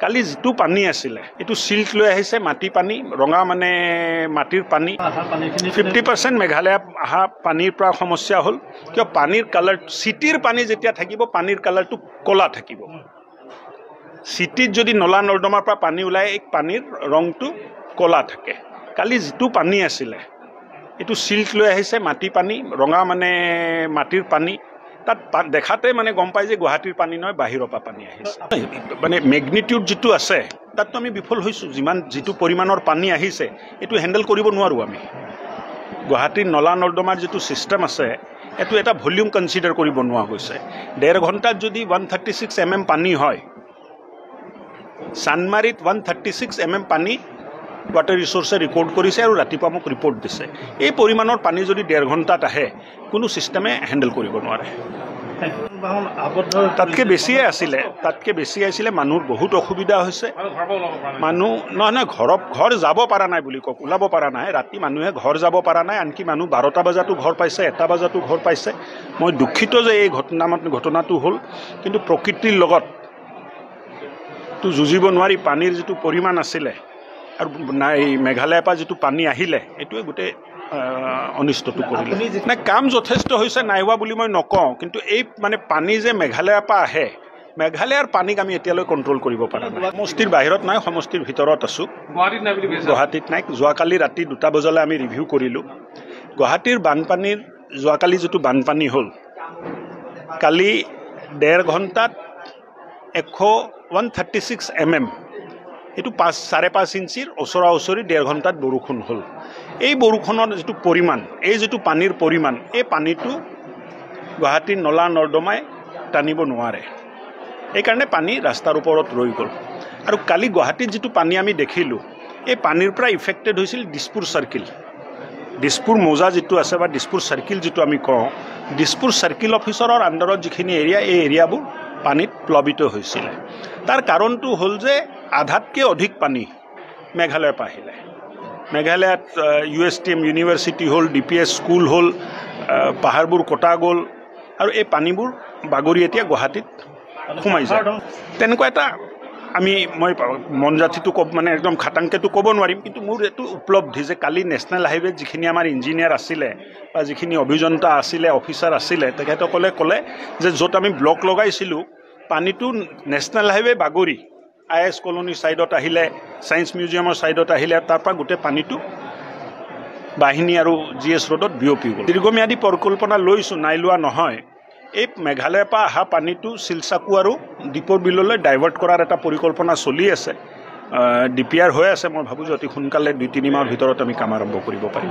কালি যেটো পানী আছিলে এটো সিল্ট লৈ আহিছে মাটি পানী ৰঙা মানে মাটিৰ পানী 50% মেঘালয় আহা পানীৰ পৰা সমস্যা হল কিয় পানীৰ কালাৰ সিটিৰ পানী যেতিয়া থাকিব পানীৰ কালাৰটো কলা থাকিব সিটিত যদি নলা নৰ্দমাৰ পৰা পানী ওলাই এক পানীৰ ৰংটো কলা থাকে কালি যেটো পানী আছিলে এটো সিল্ট লৈ আহিছে মাটি পানী ৰঙা মানে মাটিৰ পানী তাত দেখাতে মানে গম পাই যে গুৱাহাটীৰ পানী নহয় বাহিৰৰ পৰা পানী আহিছে মানে ম্যাগনিটিউড যেটো আছে তাত আমি বিফল হৈছো যিমান যেটো পৰিমাণৰ পানী আহিছে এটো হ্যান্ডেল কৰিব নোৱাৰো আমি গুৱাহাটীৰ নলা নৰ্দমাৰ যেটো সিস্টেম আছে এটো এটা ভলিউম কনসিডাৰ কৰিব নোৱা গৈছে 1.5 ঘণ্টাত যদি 136 mm পানী হয় সানমাৰিত 136 mm পানী ওয়াটাৰ ৰিসোৰ্সে ৰেকৰ্ড কৰিছে আৰু ৰাতিপুৱা মোক ৰিপৰ্ট দিছে এই পৰিমাণৰ পানী যদি 1.5 ঘণ্টাত আহে কোনো সিস্টেমে হ্যান্ডেল কৰিব নোৱাৰে তাতকে বেছি আছিলে মানুহৰ বহুত অসুবিধা হৈছে মানুহ নহয় ঘৰ যাব পৰা নাই বুলি কক ওলাব পৰা নাই ৰাতি মানুহে ঘৰ যাব পৰা নাই আনকি মানুহ 12টা বজাতো ঘৰ পাইছে 1টা বজাতো ঘৰ পাইছে মই দুখিত যে এই ঘটনাটো হল কিন্তু প্ৰকৃতিৰ লগত তো যুঁজিব নোৱাৰি পানীৰ যেটো পৰিমাণ আছিলে আৰু নাই মেঘালয়ৰ পৰা যেটো পানী আহিলে এটোৱে গুটে অনিষ্টটো কৰিলে না কাম যথেষ্ট হৈছে নাইৱা বুলি মই নকওঁ কিন্তু এই মানে পানী যে মেঘালয়ৰ পৰা আহে মেঘালয়ৰ পানীক আমি এতিয়ালৈ কন্ট্ৰোল কৰিব পৰা নাই সমষ্টিৰ বাহিৰত নাই সমষ্টিৰ ভিতৰত আছো গুৱাহাটীত নাই যোৱাকালি ৰাতি 2টা বজালৈ আমি ৰিভিউ কৰিলো গুৱাহাটীৰ বানপানীৰ যোৱাকালি যেটো বানপানী হল কালি 1.5 ঘণ্টাত 136 mm এটো 5.5 ইঞ্চিৰ ওচৰা ওচৰি 1.5 ঘণ্টাত বৰষুণ হল এই বৰষুণৰ যেটো পৰিমাণ এই যেটো পানীৰ পৰিমাণ এই পানীটো গুৱাহাটীৰ নলা নৰ্দমাই টানিব নোৱাৰে এই কাৰণে পানী ৰাস্তাৰ ওপৰত ৰৈ গল আৰু কালি গুৱাহাটীত যেটো পানী আমি দেখিলো এই পানীৰ পৰা ইফেক্টেড হৈছিল দিছপুৰ সাৰ্কেল দিছপুৰ মোজা যেটো আছে বা দিছপুৰ সাৰ্কেল যেটো আমি কওঁ দিছপুৰ সাৰ্কেল অফিচাৰৰ আন্ডাৰত যিখিনি এৰিয়া এই এৰিয়াবোৰ পানীত প্লাবিত হৈছিল তাৰ কাৰণটো হল যে আধাতকে অধিক পানী মেঘালয়ৰ পৰা আহিলে মেঘালয়ত USTM ইউনিভাৰ্সিটি হল DPS স্কুল হল পাহাৰবোৰ কটা গল আৰু এই পানীবোৰ বাগৰি এতিয়া গুৱাহাটীত সোমাই যায় তেনেকুৱা এটা মই মন জাতিটো মানে একদম খাটাংকেটো ক'ব নোৱাৰিম কিন্তু মোৰ এটো উপলব্ধি যে কালি নেশনাল হাইৱে যিখিনি আমাৰ ইঞ্জিনিয়াৰ আছিলে বা যিখিনি অভিযন্তা আছিলে অফিচাৰ আছিলে তেখেতসকলে ক'লে যে য'ত আমি ব্লক লগাইছিলো পানীটো নেশনাল হাইৱে বাগৰি IS কলোনি সাইডত আহিলে সায়েন্স মিউজিয়ামৰ সাইডত আহিলে তাৰ পৰা গুটে পানীটো বাহিনী আৰু GS ৰোডত বিয়পি গল দীৰ্ঘম্যাদী পৰিকল্পনা লৈছো নাই লোৱা নহয় এই মেঘালয়ৰ পৰা আহা পানীটো সিলসাকু আৰু দীপৰ বিললৈ ডাইভাৰ্ট কৰাৰ এটা পৰিকল্পনা চলি আছে DPR হৈ আছে মই ভাবো যে অতি সোনকালে 2-3 মাহৰ ভিতৰত আমি কাম আৰম্ভ কৰিব পাৰিম